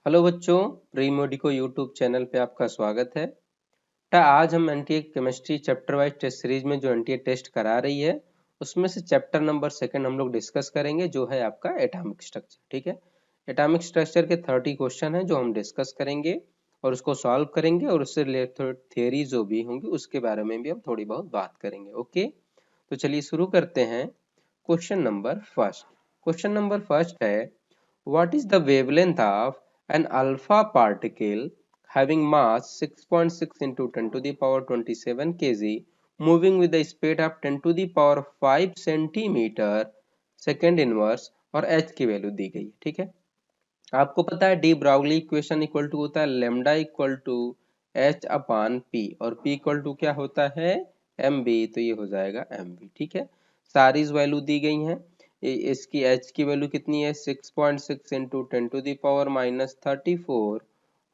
Hello बच्चों, pre medico YouTube channel पे आपका स्वागत है। आज हम NTA chemistry chapter wise test series में जो एनटीए टेस्ट करा रही है उसमें से चैप्टर नंबर 2 हम लोग डिस्कस करेंगे, जो है आपका एटॉमिक स्ट्रक्चर। ठीक है, एटॉमिक स्ट्रक्चर के 30 क्वेश्चन है जो हम डिस्कस करेंगे और उसको सॉल्व करेंगे और उससे रिलेटेड थियरी जो भी होंगी उसके बारे में भी हम थोड़ी बहुत बात करेंगे। ओके, तो चलिए शुरू करते हैं। क्वेश्चन नंबर फर्स्ट है, what is the wavelength of an alpha particle having mass 6.6 into 10 to the power 27 kg moving with the speed of 10 to the power 5 centimeter second inverse और h की value दी गई है। ठीक है, आपको पता है de Broglie equation equal to होता है lambda equal to H upon P और पी इक्वल टू क्या होता है एम बी, तो ये हो जाएगा एम बी। ठीक है, सारी वैल्यू दी गई हैं। इसकी एच की वैल्यू कितनी है 6.6 इंटू 10 टू दी पावर -34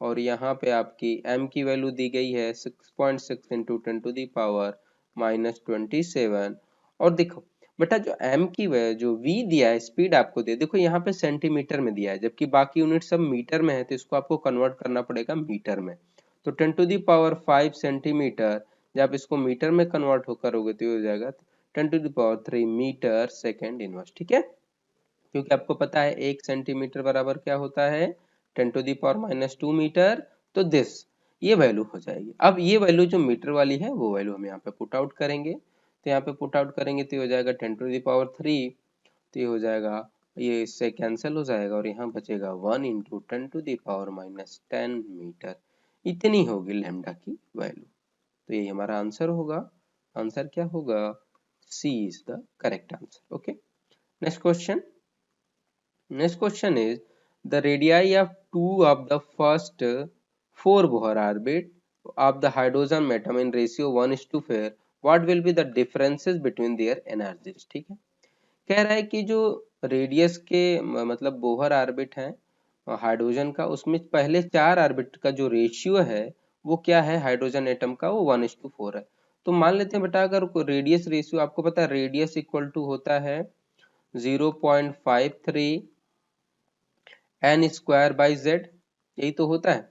और यहाँ पे आपकी एम की वैल्यू दी गई है 6.6 इंटू 10 टू दी पावर -27। और देखो बेटा, जो एम की जो वी दिया है स्पीड आपको दे, देखो यहाँ पे सेंटीमीटर में दिया है जबकि बाकी यूनिट सब मीटर में है, तो इसको आपको कन्वर्ट करना पड़ेगा मीटर में। तो 10 टू दी पावर 5 सेंटीमीटर, जब आप इसको मीटर में कन्वर्ट करोगे तो हो जाएगा 10 to the power 3 metre second inverse. ठीक है, क्योंकि आपको पता है 1 सेंटीमीटर बराबर क्या होता है 10 टू दी पावर -2 मीटर। तो दिस ये वैल्यू हो जाएगी। अब ये वैल्यू जो मीटर वाली है वो वैल्यू हम यहाँ पे पुट आउट करेंगे, तो यहाँ पे पुट आउट करेंगे तो हो जाएगा 10 टू दी पावर 3, तो ये हो जाएगा, ये इससे कैंसिल हो जाएगा और यहाँ बचेगा 1 into 10 to the power -10 metre. इतनी होगी लेमडा की वैल्यू, तो ये हमारा आंसर होगा। आंसर क्या होगा, c is the correct answer. Okay, next question. Next question is, the radii of two of the first four Bohr orbit of the hydrogen atom in ratio 1:4, what will be the differences between their energies? ठीक है, कह रहा है कि जो radius के मतलब Bohr orbit है हाइड्रोजन का, उसमें पहले 4 ऑर्बिट का जो रेशियो है वो क्या है हाइड्रोजन एटम का, वो 1:4 है। तो मान लेते हैं बेटा, अगर रेडियस रेशियो आपको पता है, रेडियस इक्वल टू होता है 0.53 एन स्क्वायर बाई जेड, यही तो होता है।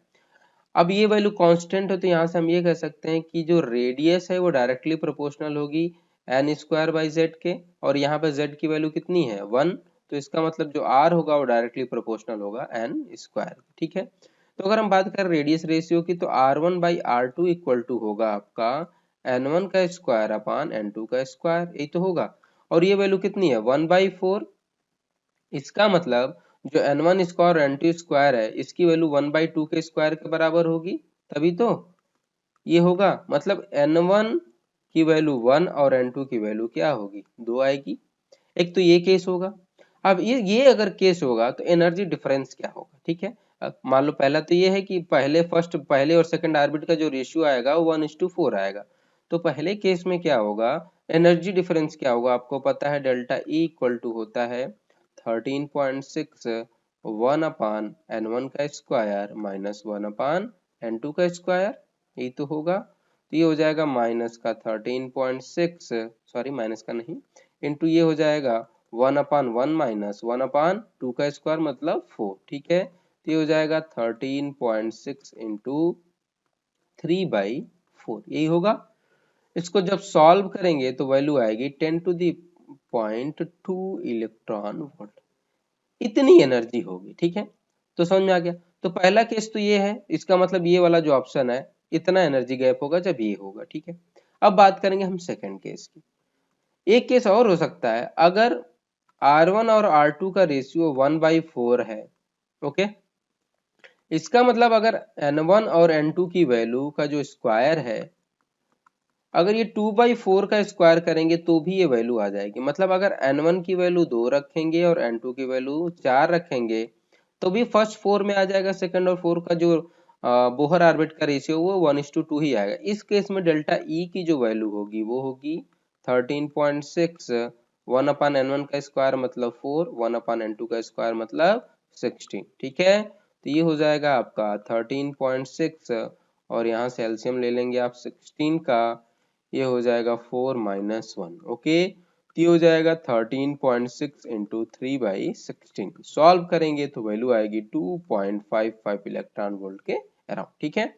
अब ये वैल्यू कांस्टेंट हो तो यहाँ से हम ये कह सकते हैं कि जो रेडियस है वो डायरेक्टली प्रोपोर्शनल होगी एन स्क्वायर बाई जेड के, और यहाँ पे जेड की वैल्यू कितनी है 1, तो इसका मतलब जो आर होगा वो डायरेक्टली प्रोपोर्शनल होगा एन स्क्वायर। ठीक है, तो अगर हम बात करें रेडियस रेशियो की, तो R1 by R2 equal to होगा आपका N1 का स्क्वायर अपान N2 का स्क्वायर, यही तो होगा। और ये वैल्यू कितनी है 1/4, इसका मतलब जो n1 स्क्वायर और n2 स्क्वायर है इसकी वैल्यू 1/2 के स्क्वायर के बराबर होगी, तभी तो ये होगा। मतलब n1 की वैल्यू 1 और n2 की वैल्यू क्या होगी 2 आएगी। एक तो ये केस होगा। अब ये अगर केस होगा तो एनर्जी डिफरेंस क्या होगा। ठीक है, मान लो पहला तो ये है कि पहले और सेकंड ऑर्बिट का जो रेशियो आएगा वो 1:4 आएगा। तो पहले केस में क्या होगा, एनर्जी डिफरेंस क्या होगा, आपको पता है डेल्टा E इक्वल टू होता है 13.6 1 अपान n1 का स्क्वायर -1 अपान n2 का स्क्वायर, यही तो होगा। तो ये हो जाएगा माइनस का 13.6, सॉरी माइनस का नहीं, इंटू ये हो जाएगा 1/1 माइनस 1/2 का स्क्वायर मतलब 4। ठीक है, तो ये हो जाएगा 13.6 इंटू 3/4, यही होगा। इसको जब सॉल्व करेंगे तो वैल्यू आएगी 10⁻²2 इलेक्ट्रॉन वोल्ट, इतनी एनर्जी होगी। ठीक है, तो समझ में आ गया। तो पहला केस तो ये है, इसका मतलब ये वाला जो ऑप्शन है इतना एनर्जी गैप होगा जब ये होगा। ठीक है, अब बात करेंगे हम सेकंड केस की। एक केस और हो सकता है, अगर R1 और R2 का रेशियो 1/4 है। ओके, इसका मतलब अगर N1 और N2 की वैल्यू का जो स्क्वायर है, अगर ये 2/4 का स्क्वायर करेंगे तो भी ये वैल्यू आ जाएगी। मतलब अगर N1 की वैल्यू 2 रखेंगे और N2 की वैल्यू 4 रखेंगे तो भी फर्स्ट 4 में आ जाएगा, सेकंड और 4 का जो बोहर ऑर्बिट का रेशियो वो 1:2 ही आएगा। इस केस में डेल्टा E की जो वैल्यू होगी वो होगी 13.6 1 अपान N1 का स्क्वायर मतलब 4, 1 अपान N2 का स्क्वायर मतलब 16। ठीक है, तो ये हो जाएगा आपका 13.6 और यहाँ से एलसीएम ले लेंगे आप 16 का, ये हो जाएगा 4 - 1। ओके, तो ये हो जाएगा 13.6 इंटू 3/16। सॉल्व करेंगे तो वैल्यू आएगी 2.55 इलेक्ट्रॉन वोल्ट के अराउंड। ठीक है,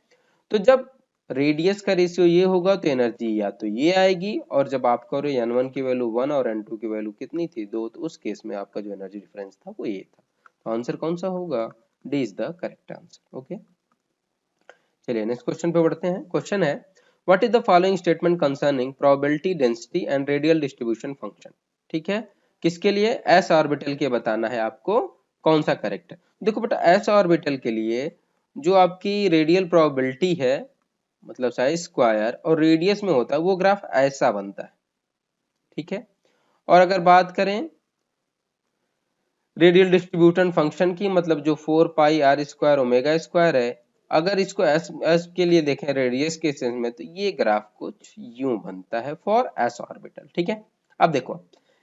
तो जब रेडियस का रेशियो ये होगा तो एनर्जी या तो ये आएगी, और जब आप करो n1 की वैल्यू 1 और n2 की वैल्यू कितनी थी 2, तो उस केस में आपका जो एनर्जी डिफरेंस था वो ये था। तो आंसर कौन सा होगा? D is the correct answer. Okay, चलिए नेक्स्ट क्वेश्चन पे बढ़ते हैं। क्वेश्चन है what is the following statement concerning probability density and radial distribution function. ठीक है, किसके लिए? एस ऑर्बिटल के बताना है आपको कौन सा करेक्ट है। देखो बेटा, एस ऑर्बिटल के लिए जो आपकी रेडियल प्रोबेबिलिटी है, मतलब साइज स्क्वायर और रेडियस में होता है, वो ग्राफ ऐसा बनता है। ठीक है, और अगर बात करें रेडियल डिस्ट्रीब्यूशन फंक्शन की, मतलब जो 4 पाई आर स्क्वायर ओमेगा स्क्वायर है, अगर इसको एस एस के लिए देखें रेडियस के सेंस में, तो ये ग्राफ कुछ यूं बनता है फॉर एस ऑर्बिटल। ठीक है, अब देखो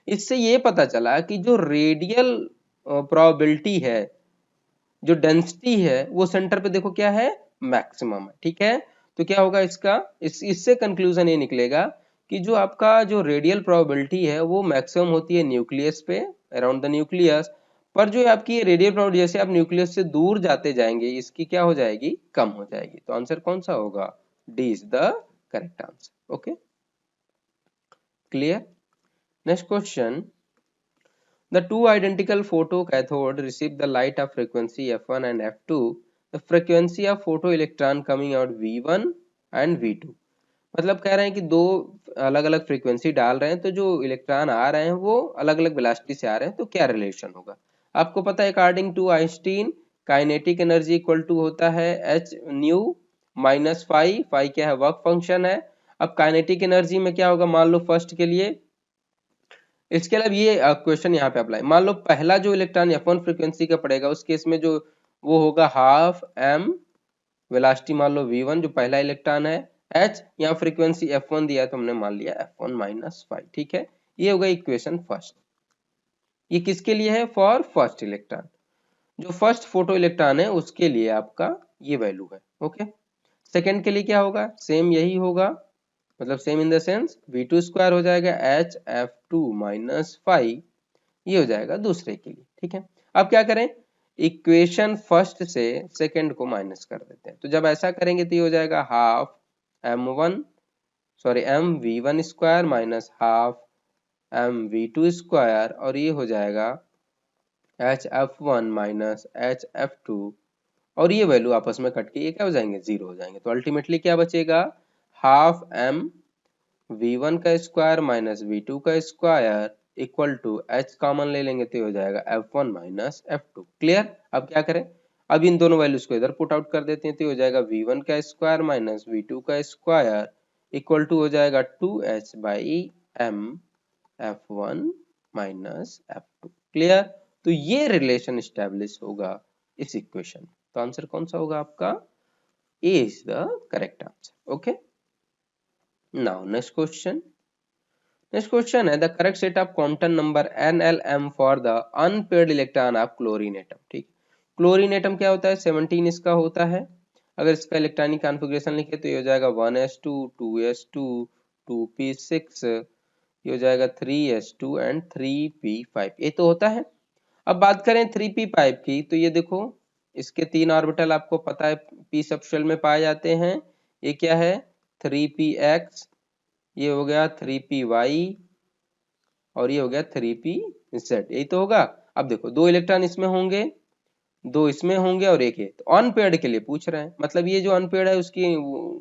इससे ये पता चला कि जो रेडियल प्रोबेबिलिटी है, जो डेंसिटी है, वो सेंटर पे देखो क्या है, मैक्सिमम है। ठीक है, तो क्या होगा इसका, इससे कंक्लूजन ये निकलेगा कि जो आपका जो रेडियल प्रोबेबिलिटी है वो मैक्सिमम होती है न्यूक्लियस पे, अराउंड द न्यूक्लियस, पर जो आपकी रेडियल प्रोबेबिलिटी जैसे आप न्यूक्लियस से दूर जाते जाएंगे इसकी क्या हो जाएगी, कम हो जाएगी। तो आंसर कौन सा होगा? D is the correct answer. Okay, clear. Next question, the two identical photocathode receive the light of frequency f1 and f2. The frequency of photoelectron coming out v1 and v2. मतलब कह रहे हैं कि दो अलग अलग फ्रीक्वेंसी डाल रहे हैं, तो जो इलेक्ट्रॉन आ रहे हैं वो अलग अलग वेलोसिटी से आ रहे हैं, तो क्या रिलेशन होगा? आपको पता है according to Einstein kinetic energy equal to होता है H nu minus phi. Phi क्या है? वर्क फंक्शन है। अब काइनेटिक एनर्जी में क्या होगा, मान लो फर्स्ट के लिए, इसके अलावा ये क्वेश्चन यहाँ पे अप्लाई, मान लो पहला जो इलेक्ट्रॉन F1 फ्रीक्वेंसी का पड़ेगा, उस केस में जो वो होगा हाफ m वेलोसिटी, मान लो v1 जो पहला इलेक्ट्रॉन है, h यहाँ फ्रीक्वेंसी F1 दिया है तो हमने मान लिया F1 माइनस 5। ठीक है, ये होगा इक्वेशन फर्स्ट। ये किसके लिए है? फॉर फर्स्ट इलेक्ट्रॉन, जो फर्स्ट फोटो इलेक्ट्रॉन है उसके लिए आपका ये वैल्यू है। ओके, सेकेंड के लिए क्या होगा? सेम यही होगा, मतलब same in the sense v2 square हो जाएगा h f2 माइनस 5, ये हो जाएगा दूसरे के लिए। ठीक है, अब क्या करें, इक्वेशन फर्स्ट से सेकंड को माइनस कर देते हैं, तो जब ऐसा करेंगे तो ये हो जाएगा half M V one square minus half M V two square, और ये हो जाएगा H F one minus H F two, और ये वैल्यू आपस में कट के ये क्या हो जाएंगे, जीरो हो जाएंगे। तो अल्टीमेटली क्या बचेगा, हाफ एम v1 का स्क्वायर माइनस v2 का square equal to h common ले लेंगे तो हो जाएगा f1 माइनस f2। क्लियर। अब क्या करें, अब इन दोनों वैल्यूज को इधर पुट आउट कर देते हैं तो हो जाएगा v1 का स्क्वायर माइनस v2 का स्क्वायर इक्वल टू हो जाएगा 2h by m f1 minus f2। Clear, तो ये रिलेशन स्टैब्लिश होगा इस इक्वेशन। तो आंसर कौन सा होगा आपका? ए is the correct answer. Okay, now next question है the correct set of quantum number NLM for the unpaired electron of chlorine atom। ठीक, क्लोरीन एटम क्या होता है, 17 इसका होता है। अगर इसका इलेक्ट्रॉनिक कॉन्फ़िगरेशन लिखे तो ये हो जाएगा 1s2 2s2 2p6, ये हो जाएगा 3s2 एंड 3p5, ये तो होता है। अब बात करें 3p5 की, तो ये देखो इसके तीन ऑर्बिटल आपको पता है p सबशेल में पाए जाते हैं। ये क्या है, 3px, ये हो गया 3py, और ये हो गया 3pz, यही तो होगा। अब देखो दो इलेक्ट्रॉन इसमें होंगे, दो इसमें होंगे और एक है, तो अनपेयर्ड के लिए पूछ रहे हैं, मतलब ये जो अनपेयर्ड है उसकी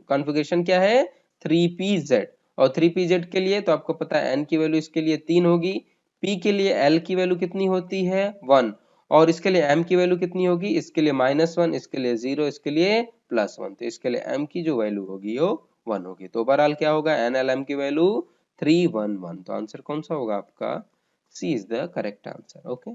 कॉन्फ़िगरेशन क्या है, 3pz। और 3pz के लिए तो आपको पता है n की वैल्यू इसके लिए 3 होगी, p के लिए l की वैल्यू कितनी होती है 1, और इसके लिए m की वैल्यू कितनी होगी, इसके लिए -1, इसके लिए 0, इसके लिए +1, तो इसके लिए m की जो वैल्यू होगी वो 1 होगी। तो ओवरऑल क्या होगा, NLM की वैल्यू 311। तो आंसर कौन सा होगा आपका? C is the correct answer. Okay,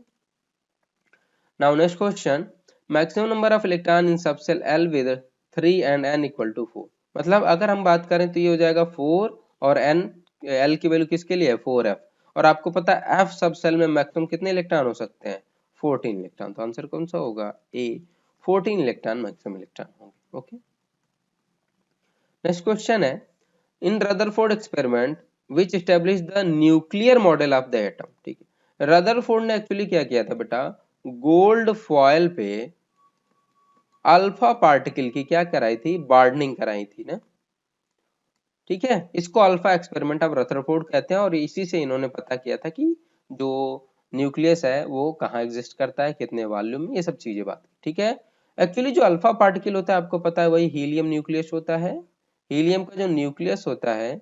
now next question, maximum number of electron in subshell L with 3 and n equal to 4। मतलब अगर हम बात करें तो ये हो जाएगा 4, और n L की वैल्यू किसके लिए है, 4f, और आपको पता है f सबसेल में मैक्सिमम कितने इलेक्ट्रॉन हो सकते हैं, 14 इलेक्ट्रॉन। तो आंसर कौन सा होगा, ए, 14 इलेक्ट्रॉन मैक्सिमम इलेक्ट्रॉन होंगे। ओके, नेक्स्ट क्वेश्चन है in Rutherford experiment which establish the nuclear model of the atom. ठीक है, रदरफोर्ड ने एक्चुअली क्या किया था बेटा, गोल्ड फॉयल पे अल्फा पार्टिकल की क्या कराई थी, बार्डनिंग कराई थी ना। ठीक है, इसको अल्फा एक्सपेरिमेंट ऑफ रदरफोर्ड कहते हैं और इसी से इन्होंने पता किया था कि जो न्यूक्लियस है वो कहाँ एग्जिस्ट करता है, कितने वॉल्यूम में, ये सब चीजें बात। ठीक है, एक्चुअली जो अल्फा पार्टिकल होता है आपको पता है वही हीलियम न्यूक्लियस होता है। हीलियम का जो न्यूक्लियस होता है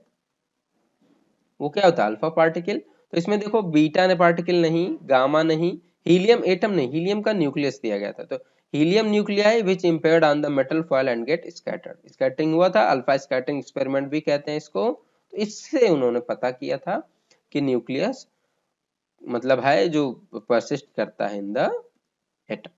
वो क्या होता है, अल्फा पार्टिकल। तो इसमें देखो बीटा ने पार्टिकल नहीं, गामा नहीं, हीलियम एटम नहीं, हीलियम का न्यूक्लियस दिया गया था। तो helium nuclei which impaired on the metal foil and get scattered, scattering हुआ था, अल्फा स्कैटरिंग एक्सपेरिमेंट भी कहते हैं इसको। तो इससे उन्होंने पता किया था कि न्यूक्लियस मतलब है जो परसिस्ट करता है इन द एटम।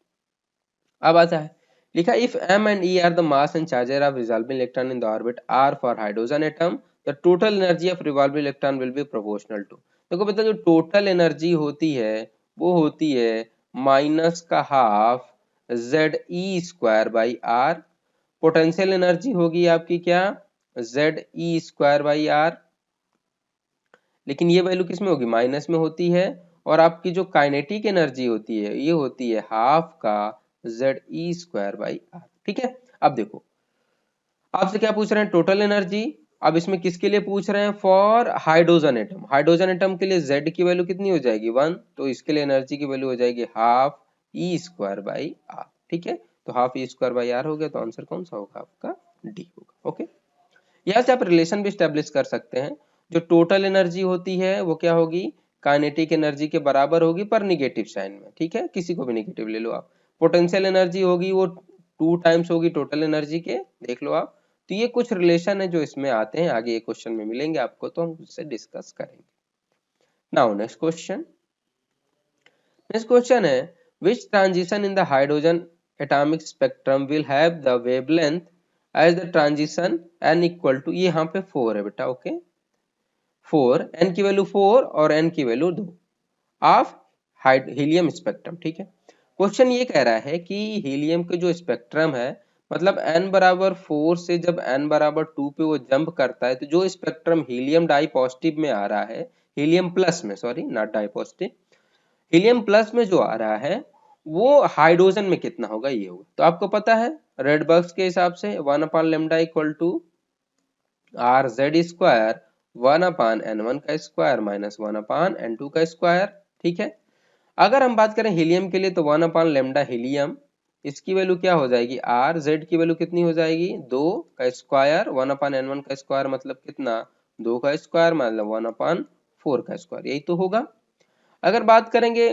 अब आता है, लिखा if m and e are the mass and charges of resolving electron in the orbit r for hydrogen atom, the total energy of revolving electron will be proportional to। देखो बेटा जो total energy होती है वो होती है minus का half ZE² by R. Potential energy होगी आपकी क्या, ZE² बाई आर, लेकिन ये वैल्यू किस में होगी, माइनस में होती है। और आपकी जो काइनेटिक एनर्जी होती है ये होती है हाफ का ZE² बाई आर। ठीक है, अब देखो आपसे क्या पूछ रहे हैं, टोटल एनर्जी। अब इसमें किसके लिए पूछ रहे हैं, for hydrogen atom. Hydrogen atom के लिए Z की वैल्यू कितनी हो जाएगी 1, तो इसके लिए एनर्जी की वैल्यू हो जाएगी हाफ E² बाई आर। ठीक है, तो हाफ E² बाई आर हो गया, तो आंसर कौन सा होगा आपका, डी होगा। ओके, यहाँ से आप रिलेशन भी स्टेब्लिश कर सकते हैं। जो टोटल एनर्जी होती है वो क्या होगी, काइनेटिक एनर्जी के बराबर होगी पर निगेटिव साइन में। ठीक है, किसी को भी निगेटिव ले लो आप। पोटेंशियल एनर्जी होगी वो 2 टाइम्स होगी टोटल एनर्जी के, देख लो आप। तो ये कुछ रिलेशन है जो इसमें आते हैं, आगे ये क्वेश्चन में मिलेंगे आपको, तो हम उससे डिस्कस करेंगे। Now next question, next question है which transition in the hydrogen atomic spectrum will have the wavelength as the transition n equal to, ये यहाँ पे 4 है बेटा। ओके, 4, n की वैल्यू 4 और n की वैल्यू 2 ऑफ हीलियम स्पेक्ट्रम। ठीक है, क्वेश्चन ये कह रहा है कि हीलियम के जो स्पेक्ट्रम है, मतलब n बराबर 4 से जब n बराबर 2 पे वो जंप करता है, तो जो स्पेक्ट्रम हीलियम डाई पॉजिटिव में आ रहा है, हीलियम प्लस में, sorry not di positive, helium plus में जो आ रहा है वो हाइड्रोजन में कितना होगा, ये होगा। तो आपको पता है रेड बॉक्स के हिसाब से 1 upon lambda equal to R Z square 1 upon n1 का स्क्वायर माइनस 1 अपान n2 का स्क्वायर। ठीक है, अगर हम बात करें हीलियम के लिए तो 1 अपान लेमडा हीलियम, इसकी वैल्यू क्या हो जाएगी आर, जेड की वैल्यू कितनी हो जाएगी 2 का स्क्वायर, 1 अपान n1 का स्क्वायर मतलब कितना 2 का स्क्वायर मतलब 1 अपान 4 का स्क्वायर, यही तो होगा। अगर बात करेंगे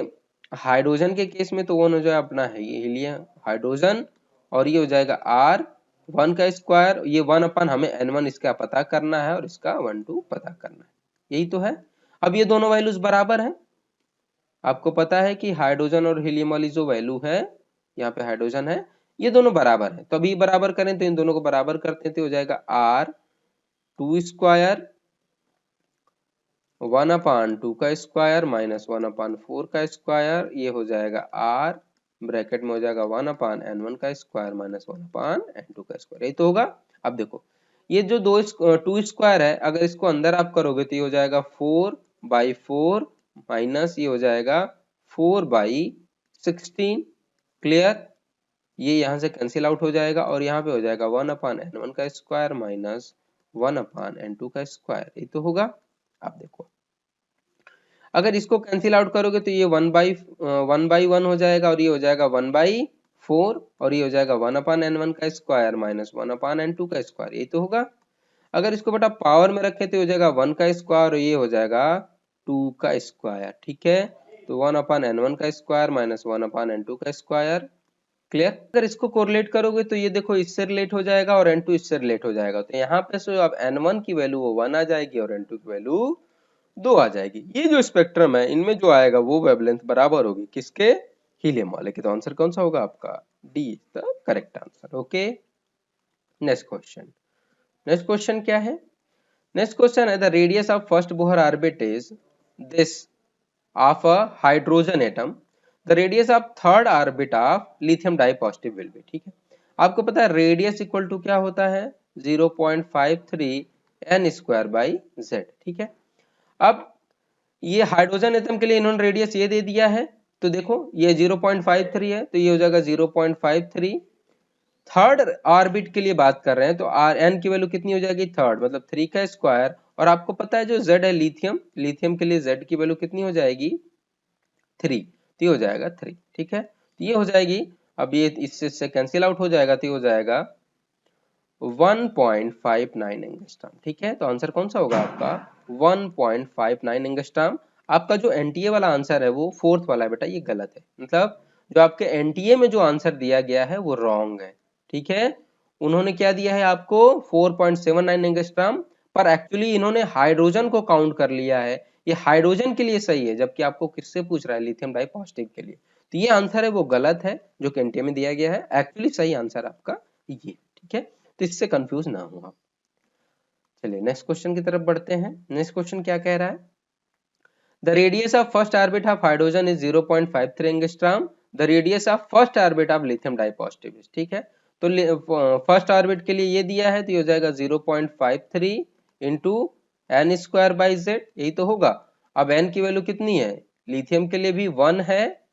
हाइड्रोजन के केस में तो वो हो जाए अपना है ये हीलियम हाइड्रोजन, और ये हो जाएगा आर 1 का स्क्वायर, ये 1 अपन हमें n1 इसका पता करना है और इसका 1 2 पता करना है, यही तो है। अब ये दोनों वैल्यूज बराबर हैं, आपको पता है कि हाइड्रोजन और हीलियम वाली जो वैल्यू है, यहाँ पे हाइड्रोजन है, ये दोनों बराबर है। तो अभी बराबर करें तो इन दोनों को बराबर करते हैं तो हो जाएगा आर 2 स्क्वायर 1 अपान 2 का स्क्वायर माइनस 1 अपान 4 का स्क्वायर, ये हो जाएगा आर ब्रैकेट में हो जाएगा 1 अपान n1 का स्क्वायर माइनस 1 अपान n2 का स्क्वायर, यही तो होगा। अब देखो ये जो 2 स्क्वायर है, अगर इसको अंदर आप करोगे तो ये हो जाएगा 4 बाई 4 माइनस ये हो जाएगा 4 बाई 16, क्लियर, ये यहाँ से कैंसिल आउट हो जाएगा और यहाँ पे हो जाएगा 1 अपान n1 का स्क्वायर माइनस 1 अपान n2 का स्क्वायर, ये तो होगा। आप देखो अगर इसको कैंसिल आउट करोगे तो ये 1 बाई 1 हो जाएगा और ये हो जाएगा 1/4 और ये हो जाएगा 1 अपान n1 का स्क्वायर माइनस 1 अपान n2 का स्क्वायर, ये तो होगा। अगर इसको बेटा पावर में रखे तो हो जाएगा 1 का स्क्वायर और ये हो जाएगा 2 का स्क्वायर। ठीक है, तो 1 अपान n1 का स्क्वायर माइनस 1 अपान n2 का स्क्वायर, क्लियर। अगर इसको कोरिलेट करोगे तो ये देखो इससे रिलेट हो जाएगा और n2 इससे रिलेट हो जाएगा, तो यहाँ पे से अब n1 की वैल्यू वो 1 आ जाएगी और n2 की वैल्यू 2 आ जाएगी। ये जो स्पेक्ट्रम है इनमें जो आएगा वो वेवलेंथ बराबर होगी किसके, हीलियम वाले के। तो आंसर कौन सा होगा आपका, D is the correct answer. Okay, next question, next question क्या है, नेक्स्ट क्वेश्चन है the radius of first Bohr orbit is this of a hydrogen atom, the radius of third orbit of lithium di positive will be. ठीक है, आपको पता है radius equal to क्या होता है 0.53 n² बाई जेड। ठीक है, अब ये हाइड्रोजन एटम के लिए इन्होंने रेडियस ये दे दिया है, तो देखो ये 0.53 है, तो ये हो जाएगा 0.53। थर्ड ऑर्बिट के लिए बात कर रहे हैं, तो आर एन की वैल्यू कितनी हो जाएगी, थर्ड मतलब 3 का स्क्वायर। और आपको पता है जो जेड है लिथियम, लिथियम के लिए जेड की वैल्यू कितनी हो जाएगी, 3, तो ये हो जाएगा 3। ठीक है, तो ये हो जाएगी। अब ये इससे कैंसिल आउट हो जाएगा, तो ये हो जाएगा 1.59 एंगस्ट्रॉम। ठीक है, तो आंसर कौन सा होगा आपका, 1.59 एंगस्ट्रॉम। आपका जो एनटीए वाला आंसर है वो फोर्थ वाला है बेटा, ये गलत है। मतलब जो आपके एनटीए में जो आंसर दिया गया है वो रॉन्ग है। ठीक है, उन्होंने क्या दिया है आपको 4.79 एंगस्ट्रॉम, पर एक्चुअली इन्होंने हाइड्रोजन को काउंट कर लिया है। ये हाइड्रोजन के लिए सही है, जबकि आपको किससे पूछ रहा है, लिथियम डाइपॉजिटिव के लिए। तो ये आंसर है वो गलत है, जो कि एनटीए में दिया गया है। एक्चुअली सही आंसर आपका ये। ठीक है, तो इससे कंफ्यूज ना हो आप। चलिए नेक्स्ट क्वेश्चन की तरफ बढ़ते हैं। नेक्स्ट क्वेश्चन क्या कह रहा है, the radius of first orbit of hydrogen is 0.53 angstrom, the radius of first orbit of lithium dipositive is. ठीक है, तो फर्स्ट ऑर्बिट के लिए ये दिया है, तो ये हो जाएगा 0.53 into N square by Z, यही तो होगा। अब एन की वैल्यू कितनी है, लिथियम के लिए भी 1 है,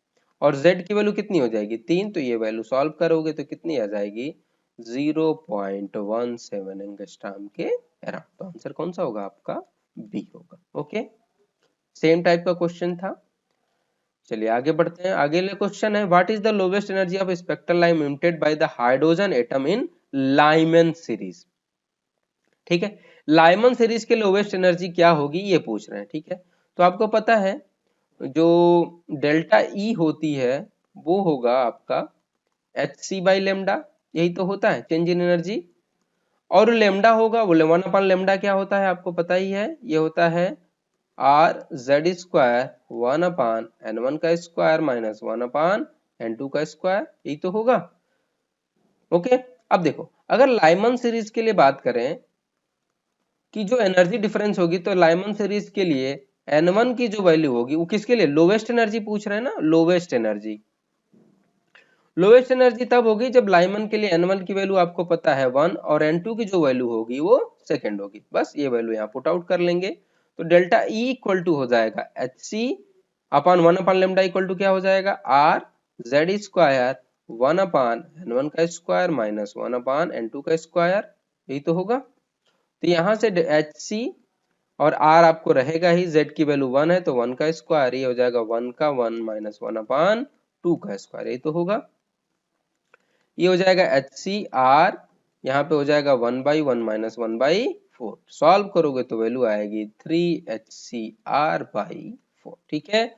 और जेड की वैल्यू कितनी हो जाएगी, 3, तो ये वैल्यू सॉल्व करोगे तो कितनी आ जाएगी, 0.17 एंगस्ट्रॉम के अराउंड। तो आंसर कौन सा होगा आपका, बी होगा। ओके, सेम टाइप का क्वेश्चन था। चलिए आगे बढ़ते हैं। अगले क्वेश्चन है, what is the lowest energy of spectral line emitted by the hydrogen atom in Lyman series. ठीक है, लाइमन सीरीज के लोवेस्ट एनर्जी क्या होगी ये पूछ रहे हैं। ठीक है, तो आपको पता है जो डेल्टा ई होती है वो होगा आपका एच सी बाई लेमडा, यही तो होता है चेंज इन एनर्जी। और लेमडा होगा वो 1 लेमडा क्या होता है आपको पता ही है, ये होता है आर जेड स्क्वायर 1/n1 का स्क्वायर माइनस 1/n2 का स्क्वायर, यही तो होगा। ओके, अब देखो अगर लाइमन सीरीज के लिए बात करें कि जो एनर्जी डिफरेंस होगी, तो लाइमन सीरीज के लिए n1 की जो वैल्यू होगी वो किसके लिए, लोवेस्ट एनर्जी पूछ रहे हैं ना, लोवेस्ट एनर्जी। लोवेस्ट एनर्जी तब होगी जब लाइमन के लिए n1 की वैल्यू आपको पता है 1, और n2 की जो वैल्यू होगी वो सेकंड होगी। बस ये वैल्यू यहाँ पुट आउट कर लेंगे, तो डेल्टा ई इक्वल टू हो जाएगा H C upon 1 lambda equal to क्या हो जाएगा, आर जेड स्क्वायर 1/n1 का स्क्वायर माइनस 1/n2 का स्क्वायर, यही तो होगा। तो यहाँ से एच सी और आर आपको रहेगा ही, जेड की वैल्यू 1 है तो 1 का स्क्वायर, ये हो जाएगा 1 का 1 माइनस 1/2 का स्क्वायर, यही तो होगा। ये हो जाएगा एच सी आर, यहाँ पे हो जाएगा 1/1 माइनस 1/4, सॉल्व करोगे तो वैल्यू आएगी 3HCr/4। ठीक है,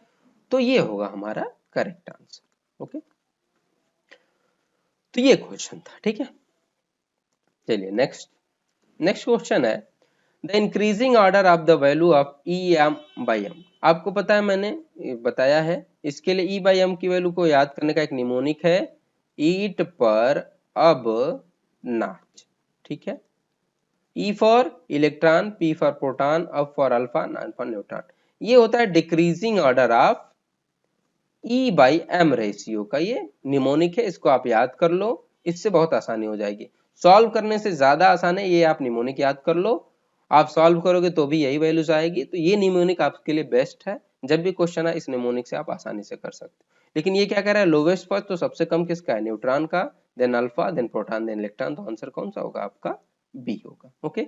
तो ये होगा हमारा करेक्ट आंसर। ओके, तो ये क्वेश्चन था। ठीक है, चलिए नेक्स्ट क्वेश्चन है, the increasing order of the value of EM/m। आपको पता है मैंने बताया है, इसके लिए E/m की वैल्यू को याद करने का एक निमोनिक है, ईट पर अब नाच। ठीक है, E for electron, P for proton, अब for alpha, N for neutron. ये होता है decreasing order of E/m ratio का ये निमोनिक है, इसको आप याद कर लो, इससे बहुत आसानी हो जाएगी। सॉल्व करने से ज्यादा आसान है, ये आप निमोनिक याद कर लो, आप सॉल्व करोगे तो भी यही वैल्यूज आएगी। तो ये निमोनिक आपके लिए बेस्ट है, जब भी क्वेश्चन है इस निमोनिक से आप आसानी से कर सकते हो। लेकिन ये क्या कह रहा है, लोवेस्ट फर्स्ट, तो सबसे कम किसका है, न्यूट्रॉन का, then alpha, then proton, then electron. तो आंसर कौन सा होगा आपका, बी होगा। ओके,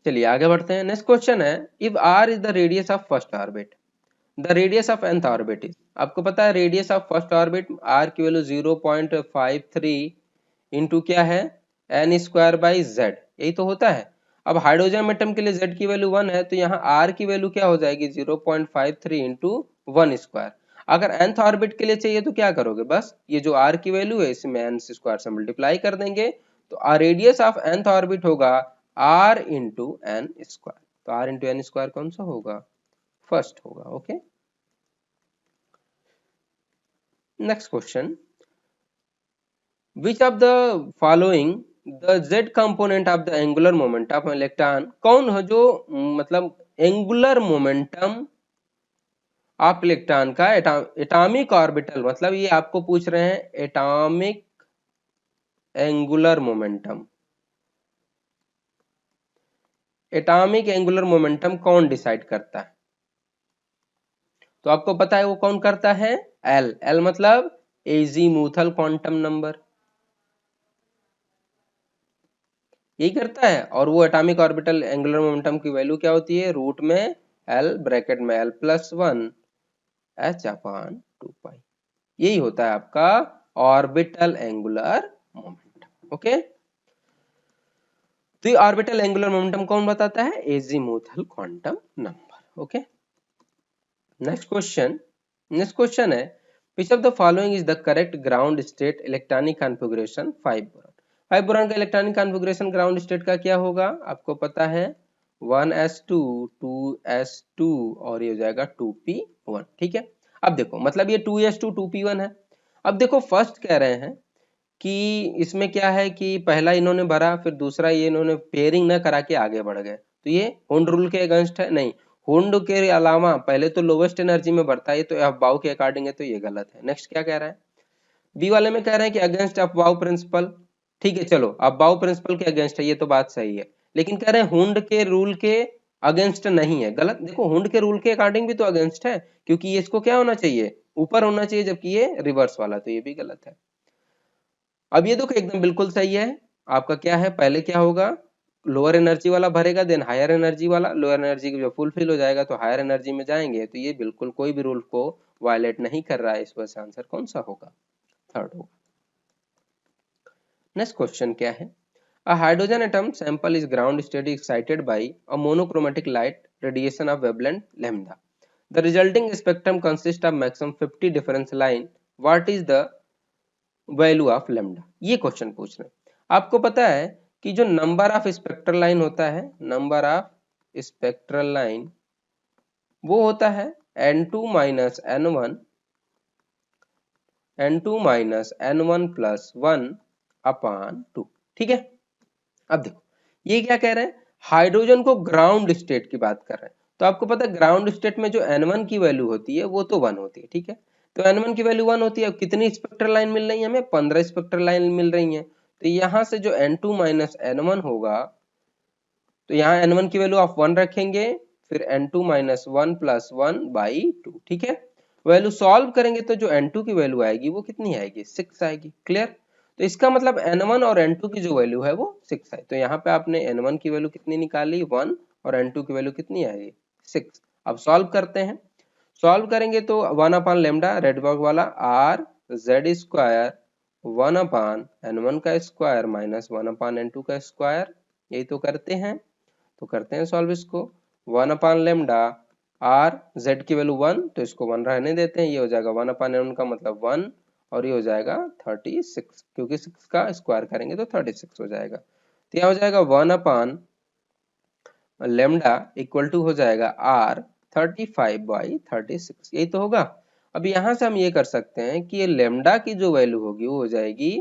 चलिए आगे बढ़ते हैं। नेक्स्ट क्वेश्चन है, if R is the radius of first orbit, the radius of nth orbit is. आपको पता है radius of first orbit R की वैल्यू 0.53 इंटू क्या है, एन स्क्वायर बाई जेड, यही तो होता है। अब हाइड्रोजन एटम के लिए जेड की वैल्यू 1 है, तो यहाँ आर की वैल्यू क्या हो जाएगी, 0.53 इंटू 1 स्क्वायर। अगर nth ऑर्बिट के लिए चाहिए तो क्या करोगे, बस ये जो आर की वैल्यू है इसमें एन स्क्वायर से मल्टीप्लाई कर देंगे, तो रेडियस ऑफ nth ऑर्बिट होगा आर इंटू एन स्क्वायर। तो आर इंटू एन स्क्वायर कौन सा होगा, फर्स्ट होगा। Okay, next question, which of the following the z component of the angular moment of electron, कौन हो जो मतलब एंगुलर मोमेंटम ऑफ इलेक्ट्रॉन का एटॉमिक ऑर्बिटल, मतलब ये आपको पूछ रहे हैं atomic angular momentum, atomic angular momentum कौन डिसाइड करता है? तो आपको पता है वो कौन करता है? एल। एल मतलब एजीमुथल क्वांटम नंबर, यही करता है। और वो एटॉमिक ऑर्बिटल एंगुलर मोमेंटम की वैल्यू क्या होती है? रूट में एल, ब्रैकेट में एल प्लस 1 एच अपान 2 पाई। यही होता है आपका ऑर्बिटल एंगुलर मोमेंटम। ओके, तो ये ऑर्बिटल एंगुलर मोमेंटम कौन बताता है? Azimuthal quantum number. Okay, next question. Next question है which of the following is the correct ground state electronic configuration 5 boron. 5 boron का इलेक्ट्रॉनिक कॉन्फ़िगरेशन ग्राउंड स्टेट का क्या होगा? आपको पता है 1s2 2s2 और ये हो जाएगा 2p1। ठीक है, अब देखो मतलब ये 2s2 2p1 है। अब देखो फर्स्ट कह रहे हैं कि इसमें क्या है कि पहला इन्होंने भरा, फिर दूसरा ये इन्होंने पेयरिंग न करा के आगे बढ़ गए, तो ये हुंड रूल के अगेंस्ट है? नहीं, हुंड के अलावा पहले तो लोवेस्ट एनर्जी में बढ़ता है, तो अफबाउ के अकॉर्डिंग है, तो ये गलत है। नेक्स्ट क्या कह रहा है? बी वाले में कह रहे हैं कि अगेंस्ट अफबाउ प्रिंसिपल। ठीक है, चलो अफबाउ प्रिंसिपल के अगेंस्ट है, ये तो बात सही है, लेकिन कह रहे हैं हुंड के रूल के अगेंस्ट नहीं है। गलत। देखो हुंड के रूल के अकॉर्डिंग भी तो अगेंस्ट है, क्योंकि ये इसको क्या होना चाहिए? ऊपर होना चाहिए, जबकि ये रिवर्स वाला, तो ये भी गलत है। अब ये देखो एकदम बिल्कुल सही है। आपका क्या है, पहले क्या होगा? लोअर एनर्जी वाला भरेगा, देन हायर एनर्जी वाला। लोअर एनर्जी जब फुलफिल हो जाएगा तो हायर एनर्जी में जाएंगे, तो ये बिल्कुल कोई भी रूल को वायलेट नहीं कर रहा है। इस वजह से आंसर कौन सा होगा? थर्ड होगा। नेक्स्ट क्वेश्चन क्या है? A hydrogen atom sample is ground state excited by a monochromatic light radiation of wavelength lambda. The resulting spectrum consists of maximum 50 difference line. What is the value of lambda? ये question पूछ रहे हैं। आपको पता है कि जो number of spectral line होता है, नंबर ऑफ स्पेक्ट्रल लाइन वो होता है n2 minus n1, n2 minus n1 plus 1 अपान 2। ठीक है, अब देखो ये क्या कह रहे हैं? हाइड्रोजन को ग्राउंड स्टेट की बात कर रहे हैं। तो आपको पता है ग्राउंड स्टेट में जो n1 की वैल्यू होती है वो तो 1 होती है। ठीक है, तो n1 की वैल्यू 1 होती है। अब कितनी स्पेक्ट्रल लाइन मिल रही है हमें? 15 स्पेक्ट्रल लाइन मिल रही है। तो यहाँ से जो n2 माइनस n1 होगा, तो यहाँ n1 की वैल्यू आप 1 रखेंगे, फिर n2 माइनस 1 प्लस 1 बाई 2। ठीक है, वैल्यू सॉल्व करेंगे तो जो n2 की वैल्यू आएगी वो कितनी आएगी? 6 आएगी। क्लियर? तो इसका मतलब n1 और n2 की जो वैल्यू है वो 6 है। तो यहाँ पे आपने n1 की वैल्यू कितनी निकाली? 1, और n2 की वैल्यू कितनी आएगी? 6। अब सॉल्व करते हैं। सॉल्व करेंगे तो 1 अपान लेमडा रेड बॉक्स वाला are Z square 1 upon n1 का स्क्वायर माइनस 1 अपान n2 का स्क्वायर, यही तो करते हैं। तो करते हैं सॉल्व इसको। 1 अपान लेमडा आर जेड की वैल्यू 1, तो इसको 1 रहने देते हैं। ये हो जाएगा 1 अपान n1 का मतलब 1, और ये हो जाएगा 36, क्योंकि 6 का स्क्वायर करेंगे तो 36 हो जाएगा। तो यहाँ हो जाएगा 1 अपान लेमडा इक्वल टू हो जाएगा आर 35/36, यही तो होगा। अब यहाँ से हम ये कर सकते हैं कि ये लेमडा की जो वैल्यू होगी वो हो जाएगी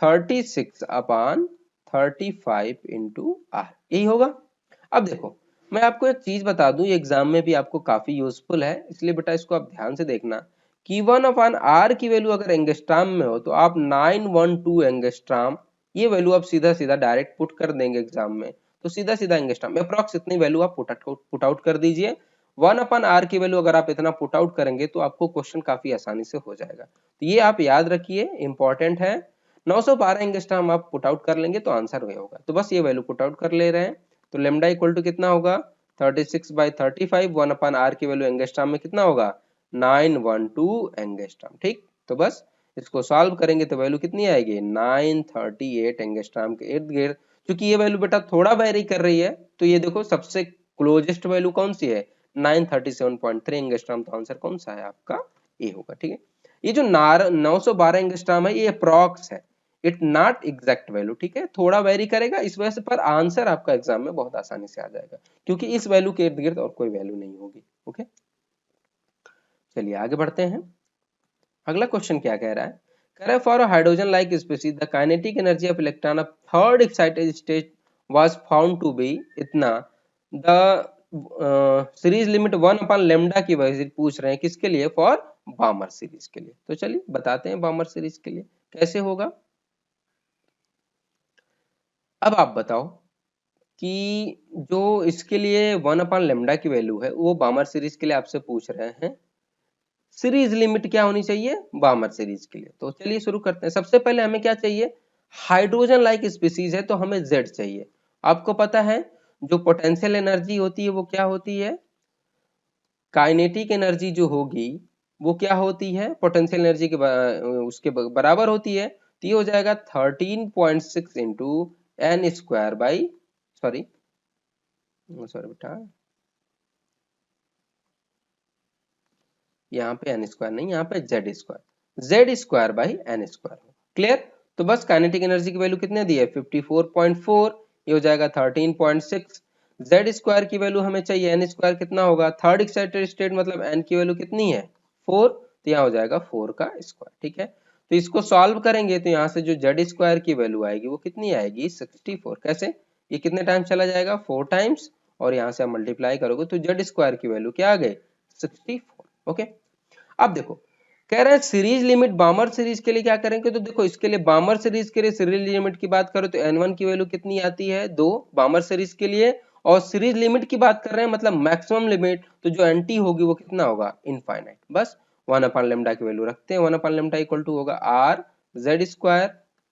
36 अपान 35 इंटू आर, यही होगा। अब देखो मैं आपको एक चीज बता दूं, ये एग्जाम में भी आपको काफी यूजफुल है, इसलिए बेटा इसको आप ध्यान से देखना कि 1 अपान आर की वैल्यू अगर एंगस्ट्राम में हो तो आप 912 एंगस्ट्राम, ये वैल्यू आप सीधा सीधा डायरेक्ट पुट कर देंगे एग्जाम में, तो सीधा सीधा एंगस्ट्राम अप्रॉक्स इतनी वैल्यू आप पुट आउट कर दीजिए। 1 अपान आर की वैल्यू अगर आप इतना पुट आउट करेंगे तो आपको क्वेश्चन काफी आसानी से हो जाएगा। तो ये आप याद रखिए, इंपॉर्टेंट है। 912 एंगस्ट्राम आप पुट आउट कर लेंगे तो आंसर वही होगा। तो बस ये वैल्यू पुट आउट कर ले रहे हैं, तो लेमडा इक्वल टू कितना होगा? 36/35। 1 अपान आर की वैल्यू एंगस्ट्राम में कितना होगा? 912 एंगस्ट्राम। ठीक, तो बस इसको सॉल्व करेंगे तो वैल्यू कितनी आएगी? 938 एंगस्ट्राम के इर्द गिर्द। क्योंकि ये वैल्यू बेटा थोड़ा वेरी कर रही है, तो ये देखो सबसे क्लोजेस्ट वैल्यू कौन सी है? 937.3 एंगस्ट्राम। तो आंसर कौन सा है आपका? ए होगा। ठीक है, ये जो 912 एंगस्ट्राम है ये अप्रॉक्स है, इट नॉट एग्जैक्ट वैल्यू। ठीक है, थोड़ा वेरी करेगा इस वजह से, पर आंसर आपका एग्जाम में बहुत आसानी से आ जाएगा, क्योंकि इस वैल्यू के इर्द गिर्द और कोई वैल्यू नहीं होगी। ओके, चलिए आगे बढ़ते हैं। अगला क्वेश्चन क्या कह रहा है? कह रहा है for hydrogen like species the kinetic energy of electron of third excited state was found to be इतना। The series limit 1 upon lambda की वजह से पूछ रहे हैं, किसके लिए? फॉर बामर सीरीज के लिए। तो चलिए बताते हैं बामर सीरीज के लिए कैसे होगा। अब आप बताओ कि जो इसके लिए 1/λ की वैल्यू है वो बामर सीरीज के लिए आपसे पूछ रहे हैं, सीरीज लिमिट क्या होनी चाहिए बामर सीरीज के लिए। तो चलिए शुरू करते हैं। सबसे पहले हमें क्या चाहिए, हाइड्रोजन लाइक स्पीसीज है तो हमें Z चाहिए। आपको पता है जो पोटेंशियल एनर्जी होती है वो क्या होती है, काइनेटिक एनर्जी जो होगी वो क्या होती है, पोटेंशियल एनर्जी के उसके बराबर होती है। तो ये हो जाएगा 13.6 into N square by, sorry बेटा, यहाँ पे एन स्क्वायर नहीं, यहाँ पे Z square by N square. Clear. तो बस काइनेटिक एनर्जी की वैल्यू कितने दी है 54.4, ये हो जाएगा 13.6। जेड स्क्वायर की वैल्यू हमें चाहिए, एन स्क्वायर कितना होगा, थर्ड एक्साइटेड स्टेट मतलब एन की वैल्यू कितनी है 4, तो यहाँ हो जाएगा 4 का स्क्वायर। ठीक है, तो इसको सॉल्व करेंगे तो यहाँ से जो जेड स्क्वायर की वैल्यू आएगी वो कितनी आएगी 64। कैसे, ये कितने टाइम्स चला जाएगा 4 टाइम्स, और यहाँ से आप मल्टीप्लाई करोगे तो जेड स्क्वायर की वैल्यू क्या आ गई 64। ओके, अब देखो कह रहे हैं सीरीज लिमिट बामर सीरीज के लिए क्या करेंगे, तो देखो इसके लिए बामर सीरीज के लिए सीरीज लिमिट की बात करो तो n1 की वैल्यू कितनी आती है 2 बामर सीरीज के लिए, और सीरीज लिमिट की बात कर रहे हैं मतलब मैक्सिमम लिमिट, तो जो nt होगी वो कितना होगा इनफाइनाइट। बस 1/λ की वैल्यू रखते हैं, 1/λ इक्वल टू होगा r z स्क्वायर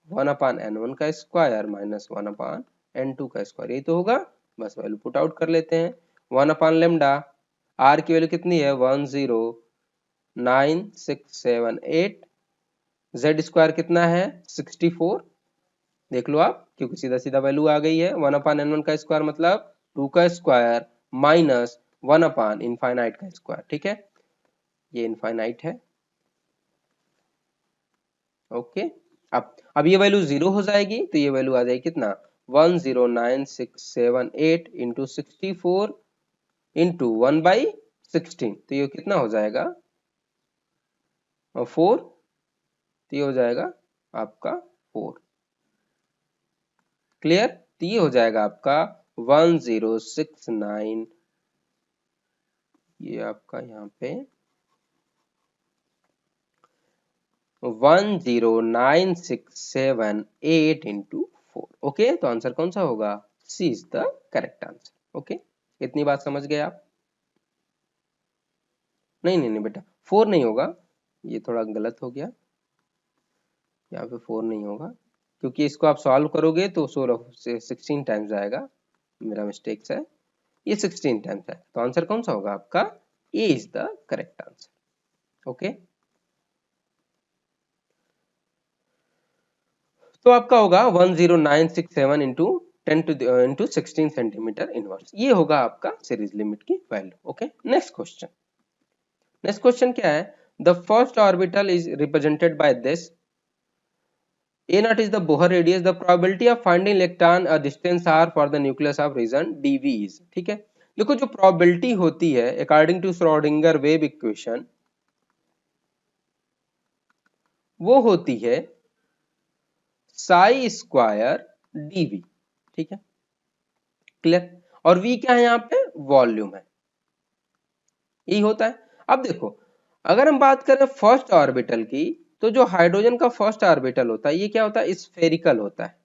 1/n1 का स्क्वायर माइनस 1/n2 का स्क्वायर, यही तो होगा। बस वैल्यू पुट आउट कर लेते हैं, 1/λ r की वैल्यू कितनी है 109,678, जेड स्क्वायर कितना है 64, देख लो आप क्योंकि सीधा सीधा वैल्यू आ गई है। 1/n1 का स्क्वायर मतलब 2 का स्क्वायर माइनस 1/इनफाइनाइट का स्क्वायर। ठीक है, ये इनफाइनाइट है। ओके, अब ये वैल्यू 0 हो जाएगी तो ये वैल्यू आ जाएगी कितना 109,678 इंटू 64 इंटू 1/16, तो ये कितना हो जाएगा 4, तो ये हो जाएगा आपका 4। क्लियर, तो ये हो जाएगा आपका 1069, ये आपका यहाँ पे 109,678 इंटू 4। ओके, तो आंसर कौन सा होगा, c is the correct answer. Okay, इतनी बात समझ गए आप। नहीं नहीं नहीं बेटा 4 नहीं होगा, ये थोड़ा गलत हो गया, यहाँ पे 4 नहीं होगा क्योंकि इसको आप सॉल्व करोगे तो 16 टाइम्स आएगा, मेरा मिस्टेक है, ये 16 टाइम्स है। तो आंसर कौन सा होगा आपका, ए is the correct answer. Okay, तो आपका होगा 10967 इंटू 16 सेंटीमीटर इनवर्स, ये होगा आपका सीरीज लिमिट की वैल्यू। ओके, नेक्स्ट क्वेश्चन क्या है, the first orbital is represented by this, A0 is the Bohr radius. The probability of finding electron a distance r for the nucleus of region dv is, ठीक है। देखो जो probability होती है according to Schrödinger wave equation, वो होती है psi square dv। ठीक है, क्लियर। और v क्या है यहाँ पे, वॉल्यूम है, यही होता है। अब देखो अगर हम बात करें फर्स्ट ऑर्बिटल की, तो जो हाइड्रोजन का फर्स्ट ऑर्बिटल होता है ये क्या होता है, स्फेरिकल होता है।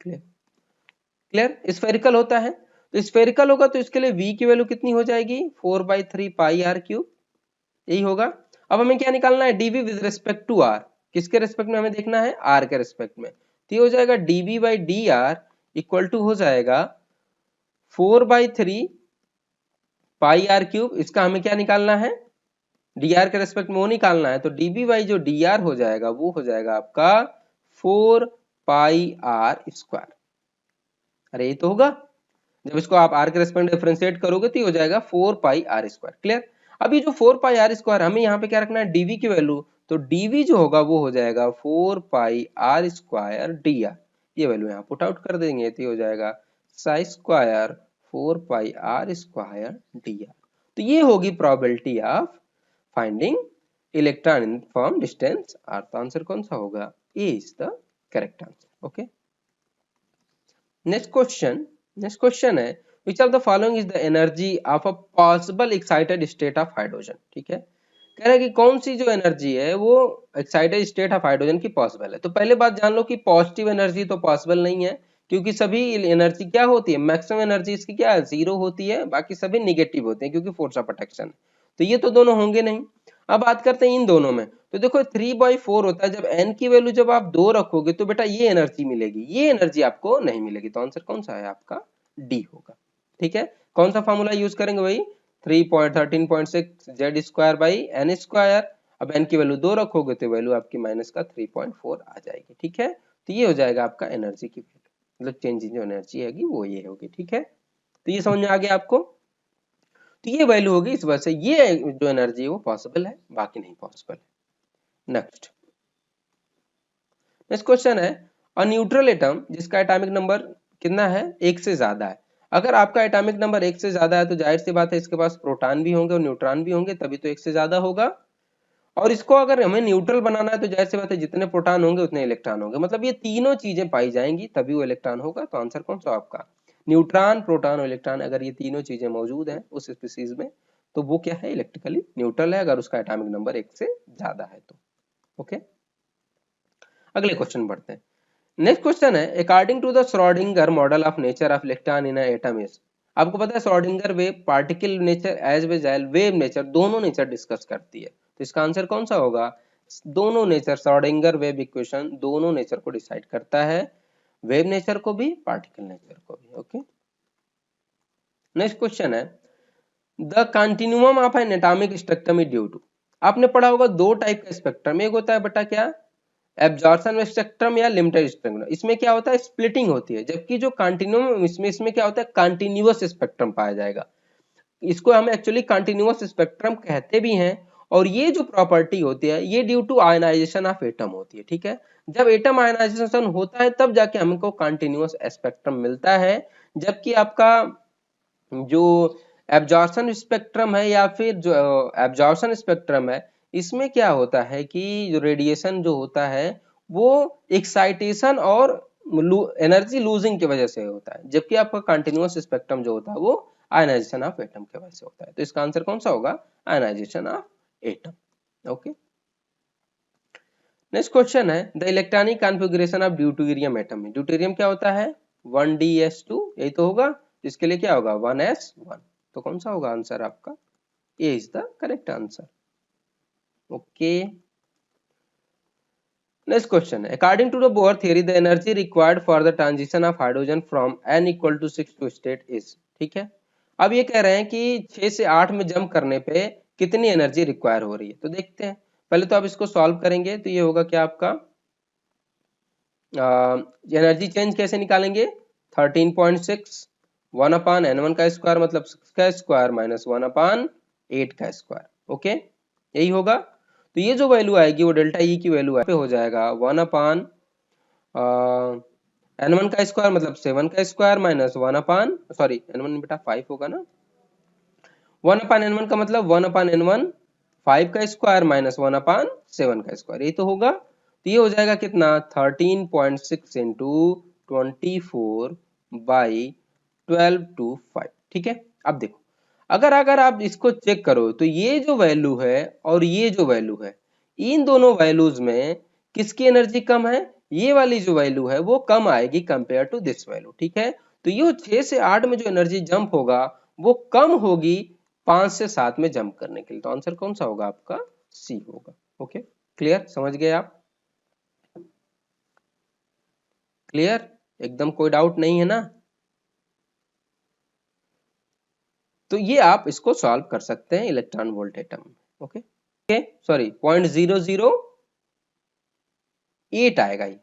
क्लियर, स्फेरिकल होता है, तो स्फेरिकल होगा तो इसके लिए v की वैल्यू कितनी हो जाएगी 4/3 पाई r क्यूब, यही होगा। अब हमें क्या निकालना है, dv with respect to r, किसके रिस्पेक्ट में हमें देखना है, r के रिस्पेक्ट में, तो ये हो जाएगा dv/dr इक्वल टू हो जाएगा 4/3 पाई r क्यूब, इसका हमें क्या निकालना है, dr के रिस्पेक्ट में वो निकालना है, तो dv जो dr हो जाएगा वो हो जाएगा आपका 4 पाई r स्क्वायर। अरे ये तो होगा, जब इसको आप r के रेस्पेक्ट में डिफरेंशिएट करोगे तो ये हो जाएगा 4 पाई r स्क्वायर। क्लियर, अभी जो 4 पाई r स्क्वायर हमें यहाँ पे क्या रखना है, dv की वैल्यू, तो dv जो होगा वो हो जाएगा 4 पाई r स्क्वायर dr, ये वैल्यू यहाँ पुट आउट कर देंगे तो ये हो जाएगा psi square 4 pi r square dr। तो ये होगी probability of finding electron in from distance r। तो आंसर कौन सा होगा, A is the correct answer. Okay, next question है, which of the following is the energy of a possible excited state of hydrogen। ठीक है, कह रहा है कि कौन सी जो एनर्जी है वो एक्साइटेड स्टेट ऑफ हाइड्रोजन की पॉसिबल है। तो पहले बात जान लो कि पॉजिटिव एनर्जी तो पॉसिबल नहीं है, क्योंकि सभी एनर्जी क्या होती है, मैक्सिमम एनर्जी इसकी क्या है, 0 होती है, बाकी सभी निगेटिव होते हैं क्योंकि फोर्स ऑफ अट्रैक्शन। तो ये तो दोनों होंगे नहीं। अब बात करते हैं इन दोनों में, तो देखो 3/4 होता है, जब n की वैल्यू जब आप 2 रखोगे तो बेटा ये एनर्जी मिलेगी, ये एनर्जी आपको नहीं मिलेगी। तो आंसर कौन सा है आपका, डी होगा। ठीक है, कौन सा फॉर्मूला यूज करेंगे भाई, 3.13.6 Z square by N square. अब n की वैल्यू 2 रखोगे तो वैल्यू आपकी माइनस का 3.4 आ जाएगी। ठीक है, तो ये हो जाएगा आपका एनर्जी की वैल्यू, मतलब चेंज इन जो एनर्जी है वो ये होगी। ठीक है, तो ये समझ में आ गया आपको। तो ये वैल्यू होगी, इस वजह से ये जो एनर्जी है वो पॉसिबल है, बाकी नहीं पॉसिबल है। नेक्स्ट नेक्स्ट क्वेश्चन है, अ न्यूट्रल एटम जिसका एटॉमिक नंबर कितना है, 1 से ज्यादा है। अगर आपका एटॉमिक नंबर 1 से ज्यादा है तो जाहिर सी बात है इसके पास प्रोटॉन भी होंगे और न्यूट्रॉन भी होंगे, तभी तो 1 से ज्यादा होगा। और इसको अगर हमें न्यूट्रल बनाना है तो जाहिर सी बात है जितने प्रोटॉन होंगे उतने इलेक्ट्रॉन होंगे, मतलब ये तीनों चीजें पाई जाएंगी तभी वो इलेक्ट्रॉन होगा। तो आंसर कौन सा आपका, न्यूट्रॉन, प्रोटॉन और इलेक्ट्रॉन, अगर ये तीनों चीजें मौजूद हैं उस स्पीशीज में तो वो क्या है, इलेक्ट्रिकली न्यूट्रल है, अगर उसका एटॉमिक नंबर 1 से ज्यादा है तो। ओके, अगले क्वेश्चन बढ़ते हैं। नेक्स्ट क्वेश्चन है, according to the Schrodinger model of nature of electron in atom is. आपको पता है Schrodinger wave particle nature as well wave nature दोनों नेचर डिस्कस करती है, तो इसका आंसर कौन सा होगा, दोनों नेचर, श्रोडिंगर वेव इक्वेशन दोनों नेचर को डिसाइड करता है, वेव नेचर को भी पार्टिकल नेचर को भी। ओके, नेक्स्ट क्वेश्चन है, the continuum of an atomic spectrum is due to. आपने पढ़ा होगा दो टाइप का स्पेक्ट्रम, एक होता है बेटा क्या, एब्जॉर्प्शन स्पेक्ट्रम या लिमिटेड स्पेक्ट्रम। इसमें क्या होता है, स्प्लिटिंग होती है, जबकि जो कंटिन्यूम इसमें क्या होता है, कंटिन्यूअस स्पेक्ट्रम पाया जाएगा। इसको हम एक्चुअली कंटिन्यूअस स्पेक्ट्रम कहते भी हैं। और ये जो प्रॉपर्टी होती है ये due to ionisation of atom होती है। ठीक है, जब एटम आयनाइजेशन होता है तब जाके हमको कंटिन्यूअस स्पेक्ट्रम मिलता है, जबकि आपका जो एब्जॉर्प्शन स्पेक्ट्रम है या फिर जो एब्जॉर्प्शन स्पेक्ट्रम है, इसमें क्या होता है कि जो रेडिएशन जो होता है वो एक्साइटेशन और एनर्जी लूजिंग की वजह से होता है, जबकि आपका कंटिन्यूअस स्पेक्ट्रम जो होता है वो आयनाइजेशन ऑफ एटम की वजह से होता है। तो इसका आंसर कौन सा होगा, ionization of atom. Okay, next question है, the electronic configuration of deuterium atom में। ड्यूटेरियम क्या होता है, 1ds2, यही तो होगा, इसके लिए क्या होगा 1s1। तो कौन सा होगा आंसर आपका, ए is the correct answer. Okay, next question है, according to the Bohr theory the energy required for the transition of hydrogen from n equal to 6 to state is. ठीक है, अब ये कह रहे हैं कि 6 से 8 में जंप करने पे कितनी एनर्जी रिक्वायर हो रही है, तो देखते हैं। पहले तो आप इसको सॉल्व करेंगे तो ये होगा क्या आपका, एनर्जी चेंज कैसे निकालेंगे, 13.6 1 अपान n1 का स्क्वायर मतलब 6 का स्क्वायर माइनस 1 अपान 8 का स्क्वायर। ओके, यही होगा। तो ये जो वैल्यू आएगी वो डेल्टा ई की वैल्यू पे हो जाएगा 1 अपान n1 का स्क्वायर मतलब 7 का स्क्वायर माइनस 1 अपान, सॉरी n1 बेटा 5 होगा ना, 1 अपान n1 का मतलब 1 अपान n1 5 का स्क्वायर माइनस 1 अपान 7 का स्क्वायर, ये तो होगा। तो ये हो जाएगा कितना 13.6 इंटू 24 बाई 12 टू 5। ठीक है, अब देखो अगर आप इसको चेक करो तो ये जो वैल्यू है और ये जो वैल्यू है, इन दोनों वैल्यूज में किसकी एनर्जी कम है, ये वाली जो वैल्यू है वो कम आएगी कंपेयर टू दिस वैल्यू। ठीक है, तो ये 6 से 8 में जो एनर्जी जंप होगा वो कम होगी 5 से 7 में जंप करने के लिए। तो आंसर कौन सा होगा आपका, सी होगा। ओके, क्लियर, समझ गए आप, क्लियर, एकदम कोई डाउट नहीं है ना। तो ये आप इसको सॉल्व कर सकते हैं इलेक्ट्रॉन वोल्ट एटम में। ओके, सॉरी 0.008 आएगा, ये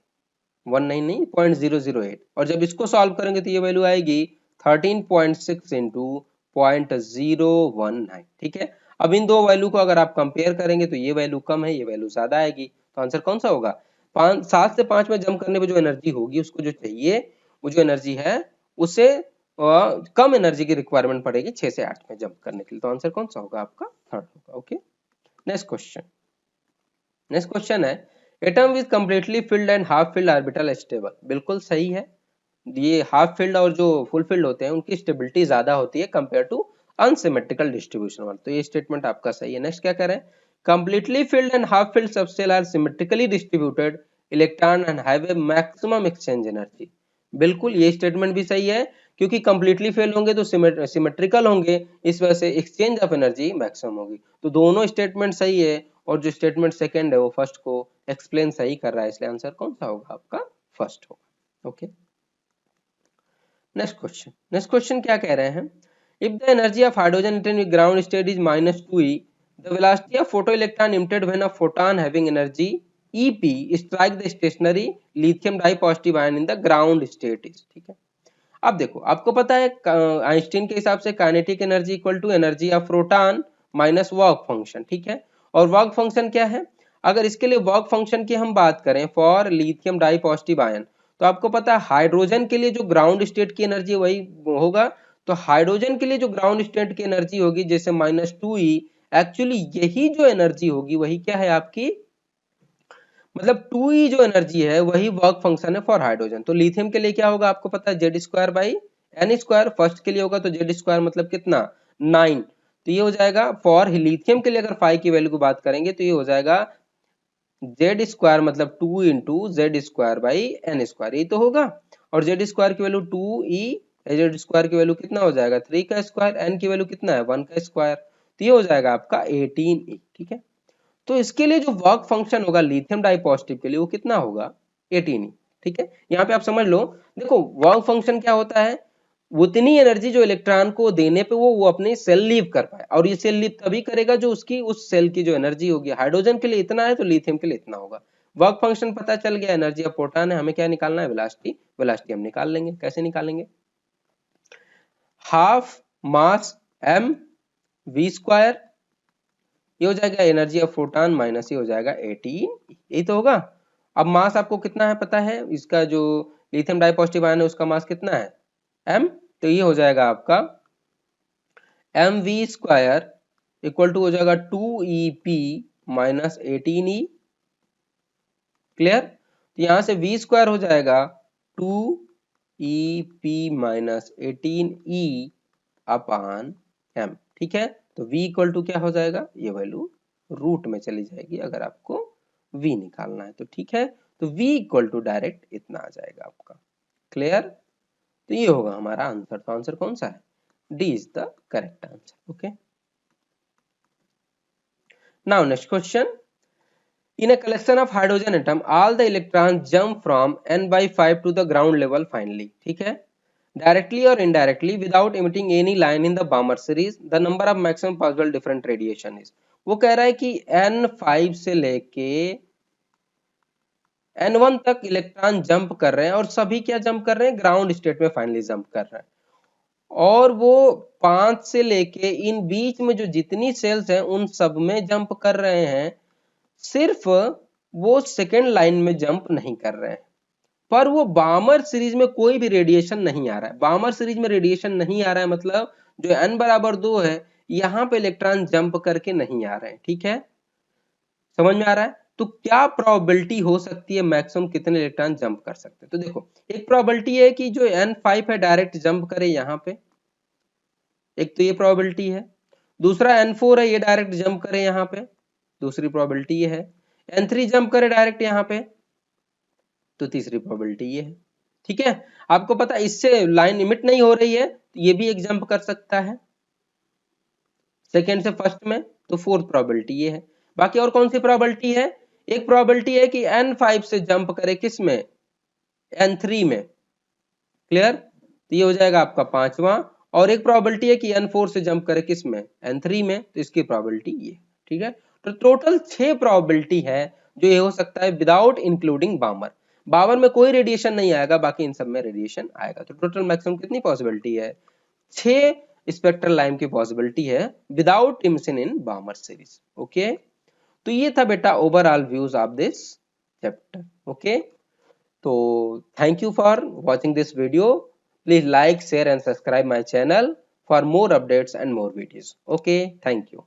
19 नहीं 0.008, और जब इसको सॉल्व करेंगे तो ये वैल्यू आएगी 13.6 इंटू 0.019। ठीक है, अब इन दो वैल्यू को अगर आप कंपेयर करेंगे तो ये वैल्यू कम है, ये वैल्यू ज्यादा आएगी। तो आंसर कौन सा होगा, 7 से 5 में जंप करने पे जो एनर्जी होगी उसको जो चाहिए वो जो एनर्जी है उसे कम एनर्जी की रिक्वायरमेंट पड़ेगी 6 से 8 में जंप करने के लिए। तो आंसर कौन सा होगा आपका, थर्ड होगा। Okay, next question, next question है, atom with completely filled and half filled orbital stable. बिल्कुल सही है, ये हाफ फिल्ड और जो फुल फिल्ड होते हैं उनकी स्टेबिलिटी ज्यादा होती है कंपेयर टू अनसिमेट्रिकल डिस्ट्रीब्यूशन वाले। तो ये स्टेटमेंट आपका सही है। नेक्स्ट क्या करें, completely filled and half filled subshell are symmetrically distributed electron and have a maximum exchange energy. बिल्कुल ये स्टेटमेंट भी सही है, क्योंकि कंप्लीटली फेल होंगे तो सिमेट्रिकल होंगे, इस वजह से एक्सचेंज ऑफ एनर्जी मैक्सिमम होगी। तो दोनों स्टेटमेंट सही है, और जो स्टेटमेंट सेकंड है वो फर्स्ट को एक्सप्लेन सही कर रहा है, इसलिए आंसर कौन सा होगा आपका? फर्स्ट होगा। ओके, नेक्स्ट क्वेश्चन क्या कह रहे हैं? If the energy of hydrogen atom in ground state is -2e, the velocity of photo electron emitted when a photon having energy EP strike the stationary lithium dipositive ion in the ground state is. ठीक है, अब देखो आपको पता है Einstein के हिसाब से kinetic energy equal to energy of proton minus work function. ठीक है, और वर्क फंक्शन क्या है? अगर इसके लिए वर्क फंक्शन की हम बात करें फॉर लिथियम डाइपॉजिटिव आयन, तो आपको पता है हाइड्रोजन के लिए जो ग्राउंड स्टेट की एनर्जी वही होगा। तो हाइड्रोजन के लिए जो ग्राउंड स्टेट की एनर्जी होगी जैसे -2e, एक्चुअली यही जो एनर्जी होगी वही क्या है आपकी, मतलब 2e जो एनर्जी है वही वर्क फंक्शन है फॉर हाइड्रोजन। तो लिथियम के लिए क्या होगा आपको पता है, Z2/n²। फर्स्ट के लिए होगा तो Z² मतलब कितना, 9। तो ये हो जाएगा फॉर लिथियम के लिए, अगर फाई की वैल्यू की बात करेंगे तो ये हो जाएगा Z² मतलब 2 इंटू Z²/n², ये तो होगा। और Z² की वैल्यू 2e, Z² की वैल्यू कितना हो जाएगा, 3 का स्क्वायर, n की वैल्यू कितना है, 1 का स्क्वायर। तो ये हो जाएगा आपका 18e। ठीक है, तो इसके लिए जो वर्क फंक्शन होगा लिथियम डाइपॉजिटिव के लिए वो कितना होगा, 18e। ठीक है, यहाँ पे आप समझ लो, देखो वर्क फंक्शन क्या होता है, उतनी एनर्जी जो इलेक्ट्रॉन को देने पे वो अपनी सेल लीव कर पाए, और ये सेल लीव तभी करेगा जो उसकी उस सेल की जो एनर्जी होगी, हाइड्रोजन के लिए इतना है तो लिथियम के लिए इतना होगा। वर्क फंक्शन पता चल गया, एनर्जी ऑफ प्रोटॉन है, हमें क्या निकालना है, वेलोसिटी। वेलोसिटी हम निकाल लेंगे, कैसे निकालेंगे, हाफ मास m v², ये हो जाएगा एनर्जी ऑफ प्रोटॉन माइनस ये हो जाएगा 18, यही तो होगा। अब मास आपको कितना है पता है, इसका जो लिथियम डाइपॉजिटिव आयन है उसका मास कितना है, m। तो ये हो जाएगा आपका mv² इक्वल टू हो जाएगा 2EP माइनस 18e। क्लियर, तो यहां से v² हो जाएगा 2EP माइनस 18e अपान m। ठीक है, तो v इक्वल टू क्या हो जाएगा, ये वैल्यू रूट में चली जाएगी अगर आपको v निकालना है तो। ठीक है, तो v इक्वल टू डायरेक्ट इतना आ जाएगा आपका। क्लियर, तो ये होगा हमारा आंसर। तो आंसर कौन सा है, D is the correct answer. Okay, now next question, in a collection of hydrogen atom all the electrons jump from n/5 to the ground level finally। ठीक है, directly or indirectly without emitting any line in the Balmer series the number of maximum possible different radiation is। वो कह रहा है कि n5 से लेके n1 तक इलेक्ट्रॉन जंप कर रहे हैं, और सभी क्या जंप कर रहे हैं, ग्राउंड स्टेट में फाइनली जंप कर रहे हैं। और वो 5 से लेके इन बीच में जो जितनी सेल्स हैं उन सब में जंप कर रहे हैं, सिर्फ वो सेकेंड लाइन में जंप नहीं कर रहे हैं। पर वो बामर सीरीज में कोई भी रेडिएशन नहीं आ रहा है। बामर सीरीज में रेडिएशन नहीं आ रहा है मतलब जो n=2 है यहाँ पे इलेक्ट्रॉन जंप करके नहीं आ रहे हैं। ठीक है, समझ में आ रहा है? तो क्या प्रोबेबिलिटी हो सकती है, मैक्सिमम कितने इलेक्ट्रॉन जंप कर सकते हैं? तो देखो एक प्रोबेबिलिटी है कि जो n5 है डायरेक्ट जंप करे यहाँ पे, एक तो ये प्रोबेबिलिटी है। दूसरा n4 है ये डायरेक्ट जंप करे यहाँ पे, दूसरी प्रोबेबिलिटी ये है। n3 जंप करे डायरेक्ट यहाँ पे, तो तीसरी प्रोबेबिलिटी ये है। ठीक है, आपको पता इससे लाइन इमिट नहीं हो रही है, ये भी एक जंप कर सकता है सेकेंड से फर्स्ट में, तो फोर्थ प्रोबेबिलिटी ये है। बाकी और कौन सी प्रोबेबिलिटी है, एक प्रोबेबिलिटी है कि n5 से जंप करे किस में, n3 में। क्लियर, तो ये हो जाएगा आपका पांचवा। और एक प्रोबेबिलिटी है कि n4 से जंप करे किस में, n3 में, तो इसकी प्रोबेबिलिटी ये। ठीक है, तो टोटल 6 प्रोबेबिलिटी है जो ये हो सकता है विदाउट इंक्लूडिंग बामर। बामर में कोई रेडिएशन नहीं आएगा, बाकी इन सब में रेडिएशन आएगा। तो टोटल मैक्सिमम कितनी पॉसिबिलिटी है, 6 स्पेक्ट्रल लाइन की पॉसिबिलिटी है विदाउट इमिशन इन बामर सीरीज। ओके, तो ये था बेटा overall views of this chapter. Okay, तो thank you for watching this video. Please like, share and subscribe my channel for more updates and more videos. Okay, thank you.